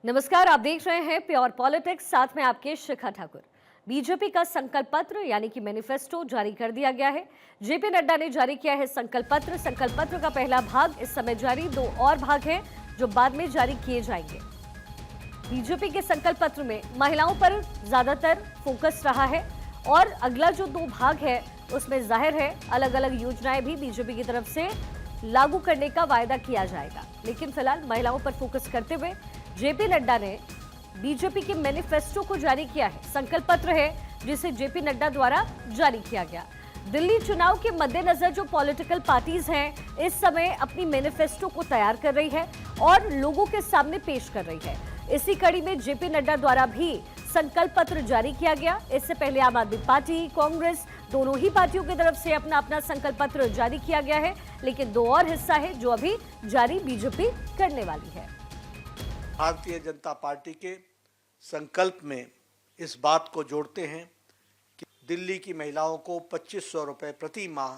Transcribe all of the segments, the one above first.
नमस्कार, आप देख रहे हैं प्योर पॉलिटिक्स, साथ में आपके शिखा ठाकुर। बीजेपी का संकल्प पत्र यानी कि मैनिफेस्टो जारी कर दिया गया है। जेपी नड्डा ने जारी किया है संकल्प पत्र। संकल्प पत्र का पहला भाग इस समय जारी, 2 और भाग हैं जो बाद में जारी किए जाएंगे। बीजेपी के संकल्प पत्र में महिलाओं पर ज्यादातर फोकस रहा है और अगला जो 2 भाग है उसमें जाहिर है अलग अलग योजनाएं भी बीजेपी की तरफ से लागू करने का वायदा किया जाएगा, लेकिन फिलहाल महिलाओं पर फोकस करते हुए जेपी नड्डा ने बीजेपी के मैनिफेस्टो को जारी किया है। संकल्प पत्र है जिसे जेपी नड्डा द्वारा जारी किया गया। दिल्ली चुनाव के मद्देनजर जो पॉलिटिकल पार्टीज हैं इस समय अपनी मैनिफेस्टो को तैयार कर रही है और लोगों के सामने पेश कर रही है। इसी कड़ी में जेपी नड्डा द्वारा भी संकल्प पत्र जारी किया गया। इससे पहले आम आदमी पार्टी, कांग्रेस, दोनों ही पार्टियों की तरफ से अपना अपना संकल्प पत्र जारी किया गया है, लेकिन 2 और हिस्सा है जो अभी जारी बीजेपी करने वाली है। भारतीय जनता पार्टी के संकल्प में इस बात को जोड़ते हैं कि दिल्ली की महिलाओं को 2500 रुपये प्रति माह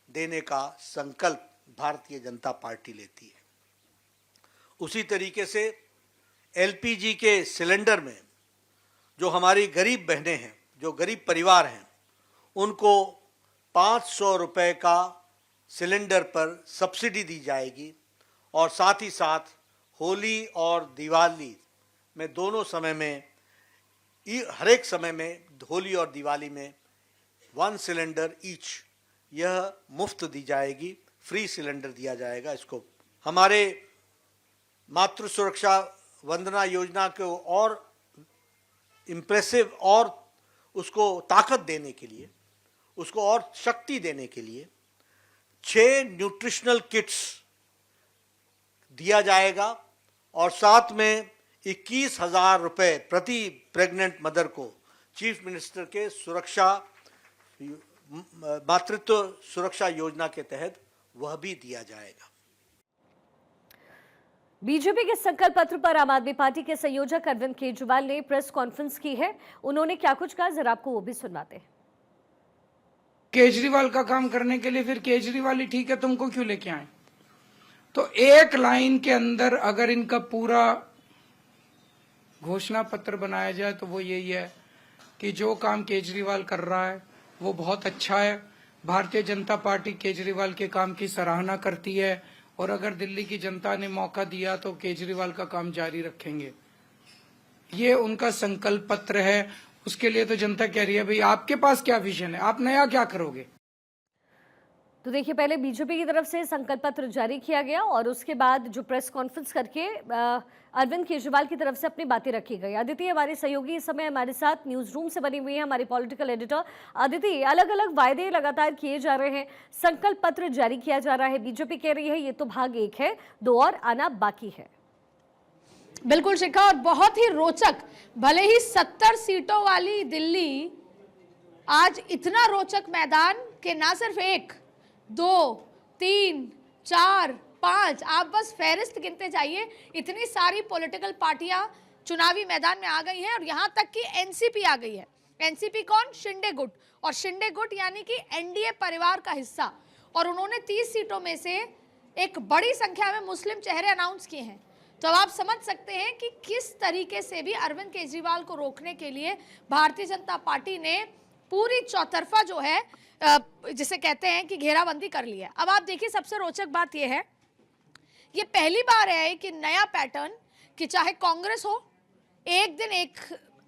देने का संकल्प भारतीय जनता पार्टी लेती है। उसी तरीके से एलपीजी के सिलेंडर में जो हमारी गरीब बहनें हैं, जो गरीब परिवार हैं, उनको 500 रुपये का सिलेंडर पर सब्सिडी दी जाएगी और साथ ही साथ होली और दिवाली में दोनों समय में हर एक समय में होली और दिवाली में 1 सिलेंडर ईच यह मुफ्त दी जाएगी, फ्री सिलेंडर दिया जाएगा। इसको हमारे मातृ सुरक्षा वंदना योजना को और इम्प्रेसिव और उसको ताकत देने के लिए, उसको और शक्ति देने के लिए 6 न्यूट्रिशनल किट्स दिया जाएगा और साथ में 21,000 रुपये प्रति प्रेग्नेंट मदर को चीफ मिनिस्टर के मातृत्व सुरक्षा योजना के तहत वह भी दिया जाएगा। बीजेपी के संकल्प पत्र पर आम आदमी पार्टी के संयोजक अरविंद केजरीवाल ने प्रेस कॉन्फ्रेंस की है। उन्होंने क्या कुछ कहा, जरा आपको वो भी सुनवाते हैं। केजरीवाल का काम करने के लिए फिर केजरीवाल ही ठीक है, तुमको क्यों लेके आए? तो एक लाइन के अंदर अगर इनका पूरा घोषणा पत्र बनाया जाए तो वो यही है कि जो काम केजरीवाल कर रहा है वो बहुत अच्छा है। भारतीय जनता पार्टी केजरीवाल के काम की सराहना करती है और अगर दिल्ली की जनता ने मौका दिया तो केजरीवाल का काम जारी रखेंगे। ये उनका संकल्प पत्र है। उसके लिए तो जनता कह रही है भाई आपके पास क्या विजन है, आप नया क्या करोगे? तो देखिए, पहले बीजेपी की तरफ से संकल्प पत्र जारी किया गया और उसके बाद जो प्रेस कॉन्फ्रेंस करके अरविंद केजरीवाल की तरफ से अपनी बातें रखी गई। अदिति हमारे सहयोगी इस समय हमारे साथ न्यूज रूम से बनी हुई है, हमारी पॉलिटिकल एडिटर। अदिति, अलग अलग वायदे लगातार किए जा रहे हैं, संकल्प पत्र जारी किया जा रहा है, बीजेपी कह रही है ये तो भाग 1 है, 2 और आना बाकी है। बिल्कुल शिखा, और बहुत ही रोचक, भले ही 70 सीटों वाली दिल्ली आज इतना रोचक मैदान के ना सिर्फ 1, 2, 3, 4, 5, आप बस फहरिस्त गिनते जाइए, इतनी सारी पॉलिटिकल पार्टियां चुनावी मैदान में आ गई हैं और यहां तक कि एनसीपी आ गई है। एनसीपी कौन? शिंदे गुट, और शिंदे गुट यानी कि एनडीए परिवार का हिस्सा, और उन्होंने 30 सीटों में से एक बड़ी संख्या में मुस्लिम चेहरे अनाउंस किए हैं। तो अब आप समझ सकते हैं कि किस तरीके से भी अरविंद केजरीवाल को रोकने के लिए भारतीय जनता पार्टी ने पूरी चौतरफा जो है जिसे कहते हैं कि घेराबंदी कर ली है। अब आप देखिए, सबसे रोचक बात यह है, ये पहली बार है कि नया पैटर्न कि चाहे कांग्रेस हो, एक दिन एक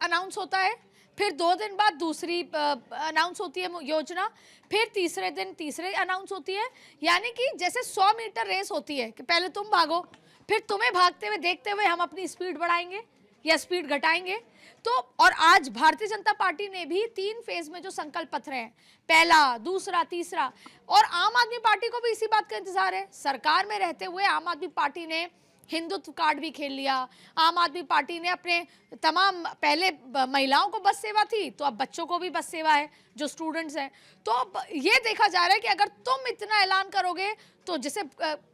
अनाउंस होता है, फिर 2 दिन बाद दूसरी अनाउंस होती है योजना, फिर तीसरे दिन तीसरे अनाउंस होती है। यानी कि जैसे 100 मीटर रेस होती है कि पहले तुम भागो, फिर तुम्हें भागते हुए देखते हुए हम अपनी स्पीड बढ़ाएंगे या स्पीड घटाएंगे। तो और आज भारतीय जनता पार्टी ने भी 3 फेज में जो संकल्प पत्र हैं, पहला, दूसरा, तीसरा, और आम आदमी पार्टी को भी इसी बात का इंतजार है। सरकार में रहते हुए आम आदमी पार्टी ने हिंदुत्व कार्ड भी खेल लिया। आम आदमी पार्टी ने अपने तमाम, पहले महिलाओं को बस सेवा थी तो अब बच्चों को भी बस सेवा है, जो स्टूडेंट्स हैं। तो अब ये देखा जा रहा है कि अगर तुम इतना ऐलान करोगे तो जिसे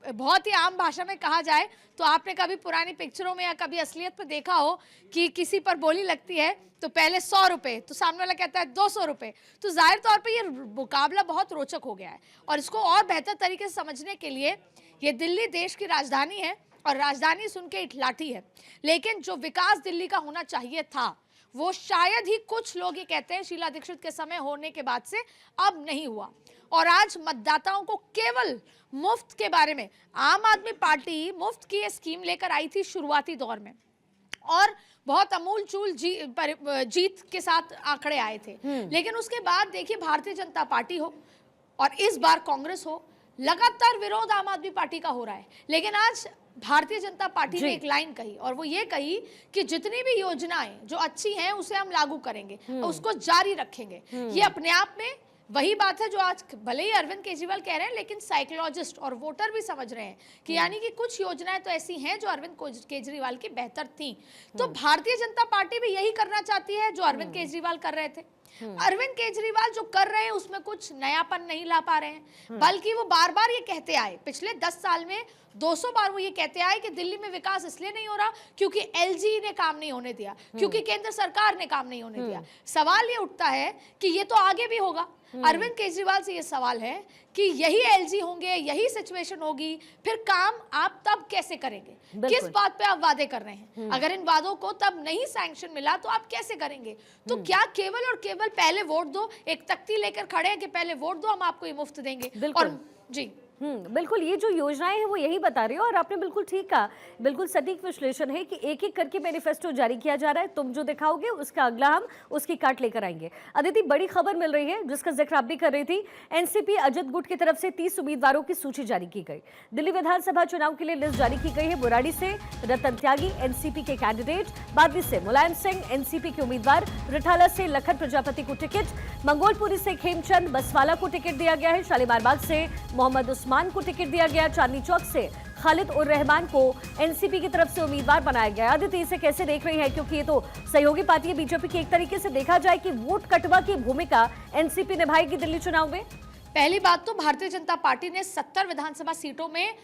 बहुत ही आम भाषा में कहा जाए तो आपने कभी पुरानी पिक्चरों में या कभी असलियत में देखा हो कि किसी पर बोली लगती है तो पहले 100 रुपये, तो सामने वाला कहता है 200 रुपये। तो जाहिर तौर पे ये मुकाबला बहुत रोचक हो गया है और इसको और बेहतर तरीके से समझने के लिए, ये दिल्ली देश की राजधानी है और राजधानी सुन के इठलाठी है, लेकिन जो विकास दिल्ली का होना चाहिए था वो शायद ही कुछ लोग ये कहते हैं शीला दीक्षित के समय होने के बाद से अब नहीं हुआ। और आज मतदाताओं को केवल मुफ्त के बारे में, आम आदमी पार्टी मुफ्त की ये स्कीम लेकर आई थी शुरुआती दौर में और बहुत अमूल चूल जीत के साथ आंकड़े आए थे, लेकिन उसके बाद देखिए भारतीय जनता पार्टी हो और इस बार कांग्रेस हो, लगातार विरोध आम आदमी पार्टी का हो रहा है। लेकिन आज भारतीय जनता पार्टी ने एक लाइन कही और वो ये कही कि जितनी भी योजनाएं जो अच्छी हैं उसे हम लागू करेंगे, उसको जारी रखेंगे। ये अपने आप में वही बात है जो आज भले ही अरविंद केजरीवाल कह रहे हैं, लेकिन साइकोलॉजिस्ट और वोटर भी समझ रहे हैं कि यानी कि कुछ योजनाएं तो ऐसी हैं जो अरविंद केजरीवाल की बेहतर थी। तो भारतीय जनता पार्टी भी यही करना चाहती है जो अरविंद केजरीवाल कर रहे थे। अरविंद केजरीवाल जो कर रहे हैं उसमें कुछ नयापन नहीं ला पा रहे हैं, बल्कि वो बार बार ये कहते आए, पिछले 10 साल में 200 बार वो ये कहते आए कि दिल्ली में विकास इसलिए नहीं हो रहा क्योंकि एलजी ने काम नहीं होने दिया, क्योंकि केंद्र सरकार ने काम नहीं होने दिया। सवाल ये उठता है कि ये तो आगे भी होगा। अरविंद केजरीवाल से ये सवाल है कि यही एलजी होंगे, यही सिचुएशन होगी, फिर काम आप तब कैसे करेंगे? किस बात पे आप वादे कर रहे हैं? अगर इन वादों को तब नहीं सैंक्शन मिला तो आप कैसे करेंगे? तो क्या केवल और केवल पहले वोट दो, एक तख्ती लेकर खड़े हैं कि पहले वोट दो, हम आपको ये मुफ्त देंगे? और जी बिल्कुल, ये जो योजनाएं हैं वो यही बता रही हो और आपने बिल्कुल ठीक कहा, बिल्कुल सटीक विश्लेषण है कि एक एक करके मैनिफेस्टो जारी किया जा रहा है। तुम जो दिखाओगे उसका अगला हम उसकी काट लेकर आएंगे। अदिति, बड़ी खबर मिल रही है जिसका जिक्र आप भी कर रही थी, एनसीपी अजित गुट की तरफ से 30 उम्मीदवारों की सूची जारी की गई। दिल्ली विधानसभा चुनाव के लिए लिस्ट जारी की गई है। बुराड़ी से रतन त्यागी एनसीपी के कैंडिडेट, बादली से मुलायम सिंह एनसीपी के उम्मीदवार, रिठाला से लखन प्रजापति को टिकट, मंगोलपुरी से खेमचंद बसवाला को टिकट दिया गया है, शालीमार बाग से मोहम्मद उस्मान को टिकट दिया गया, चांदनी चौक से खालिद उर रहमान को एनसीपी की तरफ से उम्मीदवार बनाया गया। आदित्य, इसे कैसे देख रही है, क्योंकि ये तो सहयोगी पार्टी है बीजेपी की, एक तरीके से देखा जाए कि वोट कटवा की भूमिका एनसीपी निभाएगी दिल्ली चुनाव में? पहली बात तो भारतीय जनता पार्टी ने 70 विधानसभा सीटों में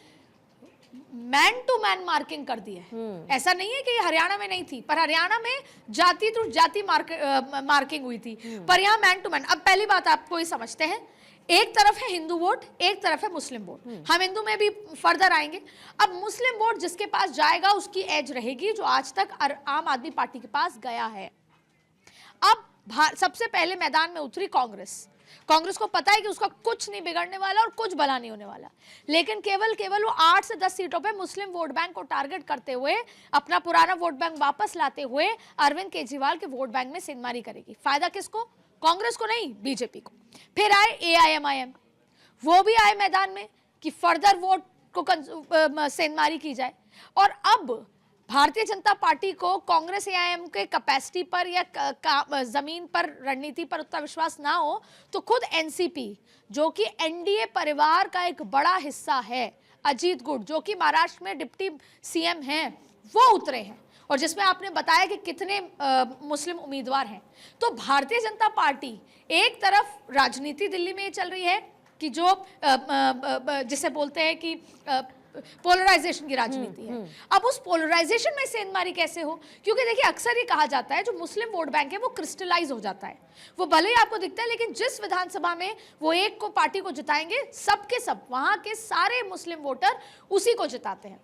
मैन टू मैन मार्किंग कर दी है। ऐसा नहीं है कि हरियाणा में नहीं थी, पर हरियाणा में जाति टू जाति मार्किंग हुई थी, पर यहाँ मैन टू मैन। अब पहली बात आपको ये समझते हैं, एक तरफ है हिंदू वोट, एक तरफ है मुस्लिम वोट। हम हिंदू में भी फर्दर आएंगे। अब मुस्लिम वोट जिसके पास जाएगा उसकी एज रहेगी जो आज तक आम आदमी पार्टी के पास गया है। अब सबसे पहले मैदान में उतरी कांग्रेस। कांग्रेस को पता है कि उसका कुछ नहीं बिगड़ने वाला और कुछ भला नहीं होने वाला, लेकिन केवल वो 8 से 10 सीटों पे मुस्लिम वोट बैंक को टारगेट करते हुए, अपना पुराना वोट बैंक वापस लाते हुए अरविंद केजरीवाल के वोट बैंक में सेंधमारी करेगी। फायदा किसको? कांग्रेस को नहीं, बीजेपी को। फिर आए एआईएमआईएम, वो भी आए मैदान में कि फर्दर वोट को सेंधमारी की जाए। और अब भारतीय जनता पार्टी को कांग्रेस एआईएम के कैपेसिटी पर या जमीन पर, रणनीति पर उतना विश्वास ना हो तो खुद एनसीपी, जो कि एनडीए परिवार का एक बड़ा हिस्सा है, अजीत गुट जो कि महाराष्ट्र में डिप्टी सीएम हैं, वो उतरे हैं, और जिसमें आपने बताया कि कितने मुस्लिम उम्मीदवार हैं। तो भारतीय जनता पार्टी एक तरफ राजनीति दिल्ली में चल रही है कि जो जिसे बोलते हैं कि पोलराइजेशन की राजनीति है। अब उस पोलराइजेशन में सेंधमारी कैसे हो? क्योंकि देखिए अक्सर ये कहा जाता है जो मुस्लिम वोट बैंक है वो क्रिस्टलाइज हो जाता है, वो भले ही आपको दिखता है, लेकिन जिस विधानसभा में वो एक को पार्टी को जिताएंगे, सबके सब वहां के सारे मुस्लिम वोटर उसी को जिताते हैं।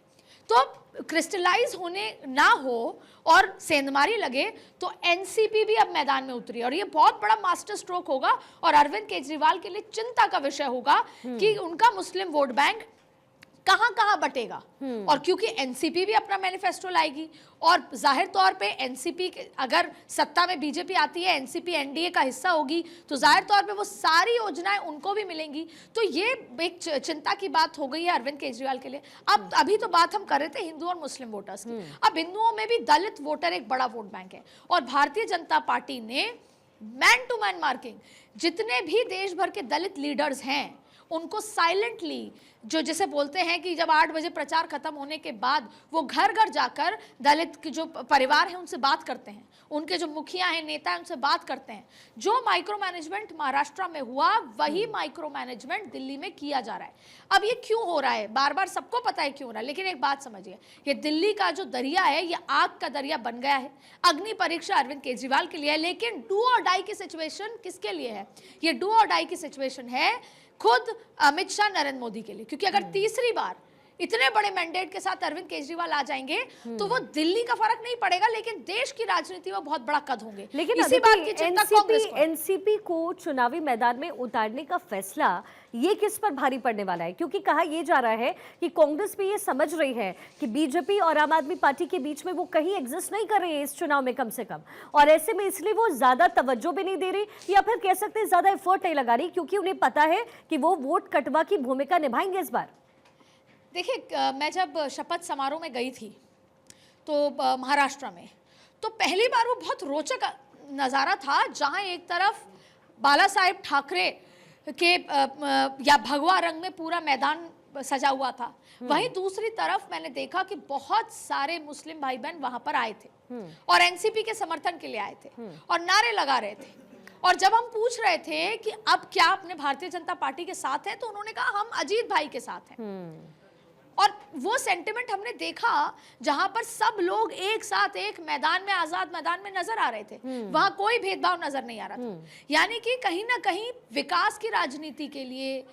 तो क्रिस्टलाइज होने ना हो और सेंधमारी लगे तो एनसीपी भी अब मैदान में उतरी, और ये बहुत बड़ा मास्टर स्ट्रोक होगा और अरविंद केजरीवाल के लिए चिंता का विषय होगा कि उनका मुस्लिम वोट बैंक कहां कहां बटेगा। और क्योंकि एनसीपी भी अपना मैनिफेस्टो लाएगी और जाहिर तौर पे एनसीपी अगर सत्ता में बीजेपी आती है, एनसीपी एनडीए का हिस्सा होगी, तो जाहिर तौर पे वो सारी योजनाएं उनको भी मिलेंगी। तो ये एक चिंता की बात हो गई है अरविंद केजरीवाल के लिए। अब अभी तो बात हम कर रहे थे हिंदू और मुस्लिम वोटर्स की, अब हिंदुओं में भी दलित वोटर एक बड़ा वोट बैंक है, और भारतीय जनता पार्टी ने मैन टू मैन मार्किंग, जितने भी देश भर के दलित लीडर्स हैं उनको साइलेंटली, जो जैसे बोलते हैं कि जब 8 बजे प्रचार खत्म होने के बाद वो घर घर जाकर दलित के जो परिवार हैं उनसे बात करते हैं, उनके जो मुखिया हैं, नेता हैं, उनसे बात करते हैं। जो माइक्रो मैनेजमेंट महाराष्ट्र में हुआ वही माइक्रो मैनेजमेंट दिल्ली में किया जा रहा है। अब ये क्यों हो रहा है? बार बार सबको पता है क्यों हो रहा है, लेकिन एक बात समझिए, ये दिल्ली का जो दरिया है ये आग का दरिया बन गया है। अग्नि परीक्षा अरविंद केजरीवाल के लिए है, लेकिन डू और डाई की सिचुएशन किसके लिए है? ये डू और डाई की सिचुएशन है खुद अमित शाह, नरेंद्र मोदी के लिए, क्योंकि अगर तीसरी बार इतने बड़े मैंडेट के साथ अरविंद केजरीवाल आ जाएंगे तो वो दिल्ली का फर्क नहीं पड़ेगा, लेकिन देश की राजनीति में बहुत बड़ा कद होंगे। लेकिन इसी बात की चिंता कांग्रेस को है। एनसीपी को चुनावी मैदान में उतारने का फैसला ये किस पर भारी पड़ने वाला है? क्योंकि कहा यह जा रहा है कि कांग्रेस भी ये समझ रही है कि बीजेपी और आम आदमी पार्टी के बीच में वो कहीं एग्जिस्ट नहीं कर रही है इस चुनाव में कम से कम, और ऐसे में इसलिए वो ज्यादा तवज्जो भी नहीं दे रही या फिर कह सकते हैं ज्यादा एफर्ट नहीं लगा रही, क्योंकि उन्हें पता है कि वो वोट कटवा की भूमिका निभाएंगे इस बार। देखिए, मैं जब शपथ समारोह में गई थी तो महाराष्ट्र में, तो पहली बार वो बहुत रोचक नज़ारा था, जहां एक तरफ बाला साहेब ठाकरे के या भगवा रंग में पूरा मैदान सजा हुआ था, वहीं दूसरी तरफ मैंने देखा कि बहुत सारे मुस्लिम भाई बहन वहां पर आए थे और एनसीपी के समर्थन के लिए आए थे और नारे लगा रहे थे। और जब हम पूछ रहे थे कि अब क्या अपने भारतीय जनता पार्टी के साथ हैं, तो उन्होंने कहा हम अजीत भाई के साथ हैं। और वो सेंटिमेंट हमने देखा जहां पर सब लोग एक साथ एक मैदान में, आजाद मैदान में नजर आ रहे थे, वहां कोई भेदभाव नजर नहीं आ रहा था। यानी कि कहीं ना कहीं विकास की राजनीति के लिए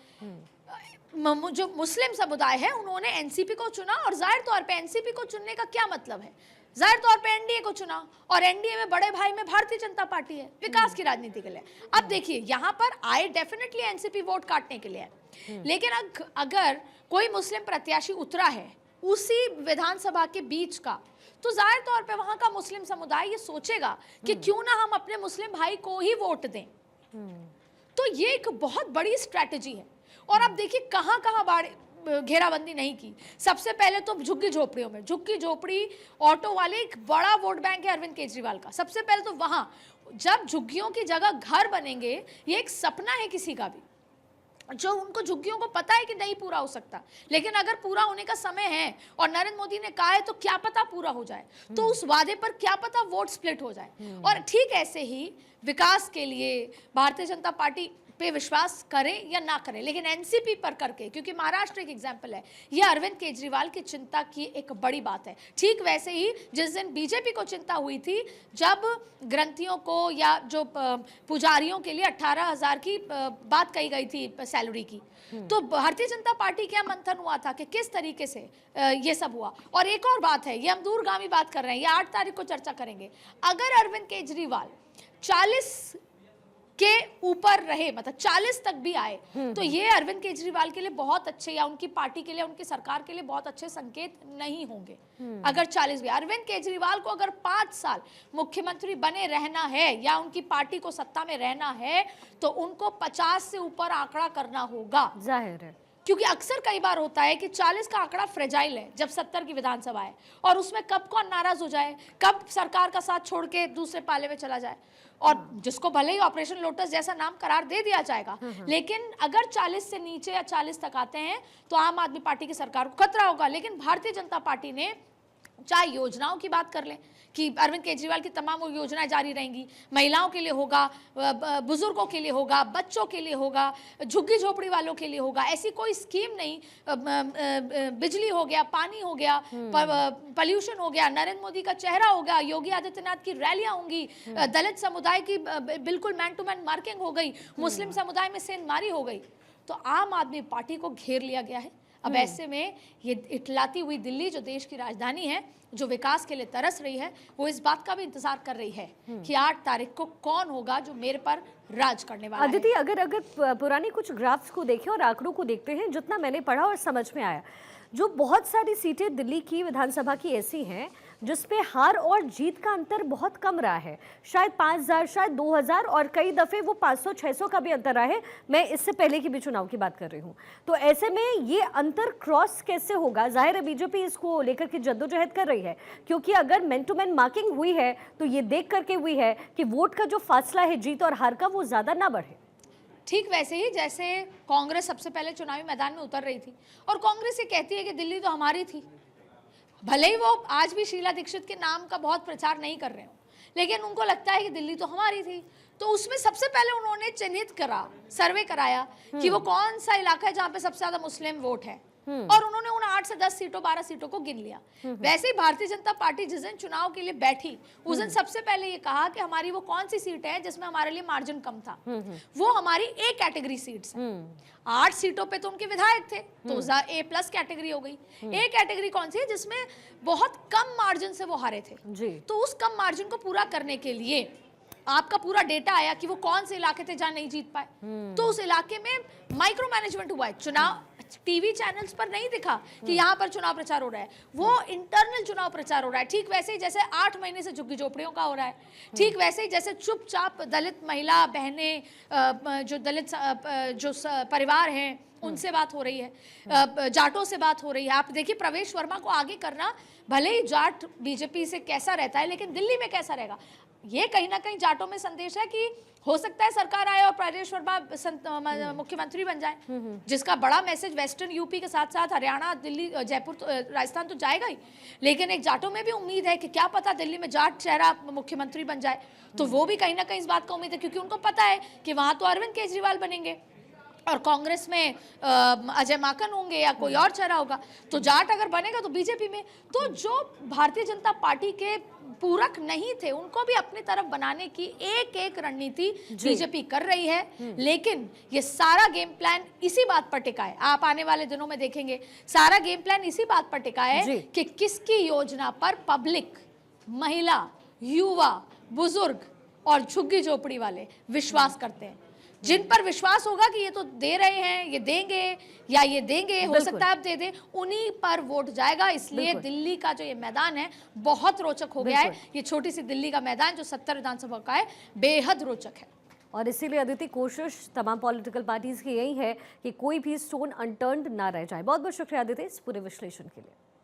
जो मुस्लिम समुदाय है उन्होंने एनसीपी को चुना, और जाहिर तौर पे एनसीपी को चुनने का क्या मतलब है, जाहिर तौर पे एनडीए को चुना, और एनडीए में बड़े भाई में भारतीय जनता पार्टी है विकास की राजनीति के लिए। अब देखिए, यहाँ पर आए डेफिनेटली एनसीपी वोट काटने के लिए, लेकिन अगर कोई मुस्लिम प्रत्याशी उतरा है उसी विधानसभा के बीच का, तो जाहिर तौर पे वहां का मुस्लिम समुदाय ये सोचेगा कि क्यों ना हम अपने मुस्लिम भाई को ही वोट दें। तो ये एक बहुत बड़ी स्ट्रैटेजी है। और अब देखिए कहां कहां घेराबंदी नहीं की। सबसे पहले तो झुग्गी झोपड़ियों में, झुग्गी झोपड़ी ऑटो वाले एक बड़ा वोट बैंक है अरविंद केजरीवाल का। सबसे पहले तो वहां जब झुग्गियों की जगह घर बनेंगे, ये एक सपना है किसी का भी, जो उनको झुग्गियों को पता है कि नहीं पूरा हो सकता, लेकिन अगर पूरा होने का समय है और नरेंद्र मोदी ने कहा है तो क्या पता पूरा हो जाए, तो उस वादे पर क्या पता वोट स्प्लिट हो जाए। और ठीक ऐसे ही विकास के लिए भारतीय जनता पार्टी पे विश्वास करें या ना करें, लेकिन एनसीपी पर करके, क्योंकि महाराष्ट्र एक एग्जाम्पल है, यह अरविंद केजरीवाल की चिंता की एक बड़ी बात है। ठीक वैसे ही जिस दिन बीजेपी को चिंता हुई थी जब ग्रंथियों को या जो पुजारियों के लिए 18,000 की बात कही गई थी सैलरी की, तो भारतीय जनता पार्टी का मंथन हुआ था कि किस तरीके से ये सब हुआ। और एक और बात है, ये हम दूरगामी बात कर रहे हैं, ये 8 तारीख को चर्चा करेंगे। अगर अरविंद केजरीवाल 40 के ऊपर रहे, मतलब 40 तक भी आए, तो ये अरविंद केजरीवाल के लिए बहुत अच्छे, या उनकी पार्टी के लिए, उनकी सरकार के लिए बहुत अच्छे संकेत नहीं होंगे। अगर 40 भी, अरविंद केजरीवाल को अगर 5 साल मुख्यमंत्री बने रहना है या उनकी पार्टी को सत्ता में रहना है, तो उनको 50 से ऊपर आंकड़ा करना होगा, जाहिर है। क्योंकि अक्सर कई बार होता है कि 40 का आंकड़ा फ्रेजाइल है जब 70 की विधानसभा है, और उसमें कब कौन नाराज हो जाए, कब सरकार का साथ छोड़ के दूसरे पाले में चला जाए, और जिसको भले ही ऑपरेशन लोटस जैसा नाम करार दे दिया जाएगा, लेकिन अगर 40 से नीचे या 40 तक आते हैं तो आम आदमी पार्टी की सरकार को खतरा होगा। लेकिन भारतीय जनता पार्टी ने, चाहे योजनाओं की बात कर लें कि अरविंद केजरीवाल की तमाम वो योजनाएं जारी रहेंगी, महिलाओं के लिए होगा, बुजुर्गों के लिए होगा, बच्चों के लिए होगा, झुग्गी झोपड़ी वालों के लिए होगा, ऐसी कोई स्कीम नहीं। बिजली हो गया, पानी हो गया, पॉल्यूशन हो गया, नरेंद्र मोदी का चेहरा हो गया, योगी आदित्यनाथ की रैलियां होंगी, दलित समुदाय की बिल्कुल मैन टू मैन मार्किंग हो गई, मुस्लिम समुदाय में सेंधमारी हो गई। तो आम आदमी पार्टी को घेर लिया गया है। अब ऐसे में ये इटलाती हुई दिल्ली, जो देश की राजधानी है, जो विकास के लिए तरस रही है, वो इस बात का भी इंतजार कर रही है कि 8 तारीख को कौन होगा जो मेरे पर राज करने वाला है। अदिति, अगर पुरानी कुछ ग्राफ्स को देखें और आंकड़ों को देखते हैं, जितना मैंने पढ़ा और समझ में आया, जो बहुत सारी सीटें दिल्ली की विधानसभा की ऐसी हैं जिसपे हार और जीत का अंतर बहुत कम रहा है, शायद 5,000, शायद 2,000, और कई दफे वो 500-600 का भी अंतर रहा है। मैं इससे पहले की भी चुनाव की बात कर रही हूँ। तो ऐसे में ये अंतर क्रॉस कैसे होगा? जाहिर है बीजेपी इसको लेकर के जद्दोजहद कर रही है, क्योंकि अगर मैन टू मैन मार्किंग हुई है तो ये देख करके हुई है कि वोट का जो फासला है जीत और हार का, वो ज्यादा ना बढ़े। ठीक वैसे ही जैसे कांग्रेस सबसे पहले चुनावी मैदान में उतर रही थी, और कांग्रेस ये कहती है कि दिल्ली तो हमारी थी, भले ही वो आज भी शीला दीक्षित के नाम का बहुत प्रचार नहीं कर रहे हो, लेकिन उनको लगता है कि दिल्ली तो हमारी थी। तो उसमें सबसे पहले उन्होंने चिन्हित करा, सर्वे कराया कि वो कौन सा इलाका है जहाँ पे सबसे ज्यादा मुस्लिम वोट है, और उन्होंने उन 8 से 10 सीटों 12 सीटों को गिन लिया। वैसे ही भारतीय जनता पार्टी जिस दिन चुनाव के लिए बैठी उस दिन सबसे पहले ये कहा कि हमारी वो कौन सी सीट है जिसमें हमारे लिए मार्जिन कम था, वो हमारी ए कैटेगरी सीट्स है। 8 सीटों पे तो उनके विधायक थे, तो A+ कैटेगरी हो गई। ए कैटेगरी कौन सी है? जिसमें बहुत कम मार्जिन से वो हारे थे जी। तो उस कम मार्जिन को पूरा करने के लिए आपका पूरा डेटा आया कि वो कौन से इलाके थे जहां नहीं जीत पाए, तो उस इलाके में माइक्रो मैनेजमेंट हुआ है। चुनाव टीवी चैनल्स पर नहीं दिखा कि यहाँ पर चुनाव प्रचार हो रहा है, वो इंटरनल चुनाव प्रचार हो रहा है। ठीक वैसे ही जैसे 8 महीने से झुग्गी झोपड़ियों का हो रहा है, ठीक वैसे ही जैसे चुपचाप दलित महिला बहनें, जो दलित परिवार हैं उनसे बात हो रही है, जाटों से बात हो रही है। आप देखिए प्रवेश वर्मा को आगे करना, भले ही जाट बीजेपी से कैसा रहता है लेकिन दिल्ली में कैसा रहेगा, ये कहीं ना कहीं जाटों में संदेश है कि हो सकता है सरकार आए और प्रवेश वर्मा मुख्यमंत्री बन जाए, जिसका बड़ा मैसेज वेस्टर्न यूपी के साथ साथ हरियाणा, दिल्ली, जयपुर, राजस्थान तो जाएगा ही, लेकिन एक जाटों में भी उम्मीद है कि क्या पता दिल्ली में जाट चेहरा मुख्यमंत्री बन जाए। तो वो भी कहीं ना कहीं इस बात का उम्मीद है, क्योंकि उनको पता है कि वहां तो अरविंद केजरीवाल बनेंगे और कांग्रेस में अजय माकन होंगे या कोई और चेहरा होगा, तो जाट अगर बनेगा तो बीजेपी में। तो जो भारतीय जनता पार्टी के पूरक नहीं थे उनको भी अपनी तरफ बनाने की एक एक रणनीति बीजेपी कर रही है, लेकिन ये सारा गेम प्लान इसी बात पर टिका है। आप आने वाले दिनों में देखेंगे सारा गेम प्लान इसी बात पर टिका है कि किसकी योजना पर पब्लिक, महिला, युवा, बुजुर्ग और झुग्गी झोपड़ी वाले विश्वास करते हैं। जिन पर विश्वास होगा कि ये तो दे रहे हैं, ये देंगे या ये देंगे, हो सकता है अब दे दे, उन्हीं पर वोट जाएगा। इसलिए दिल्ली का जो ये मैदान है बहुत रोचक हो गया है। ये छोटी सी दिल्ली का मैदान जो 70 विधानसभा का है, बेहद रोचक है। और इसीलिए अदिति, कोशिश तमाम पॉलिटिकल पार्टीज की यही है कि कोई भी स्टोन अनटर्न्ड ना रह जाए। बहुत बहुत शुक्रिया अदिति इस पूरे विश्लेषण के लिए।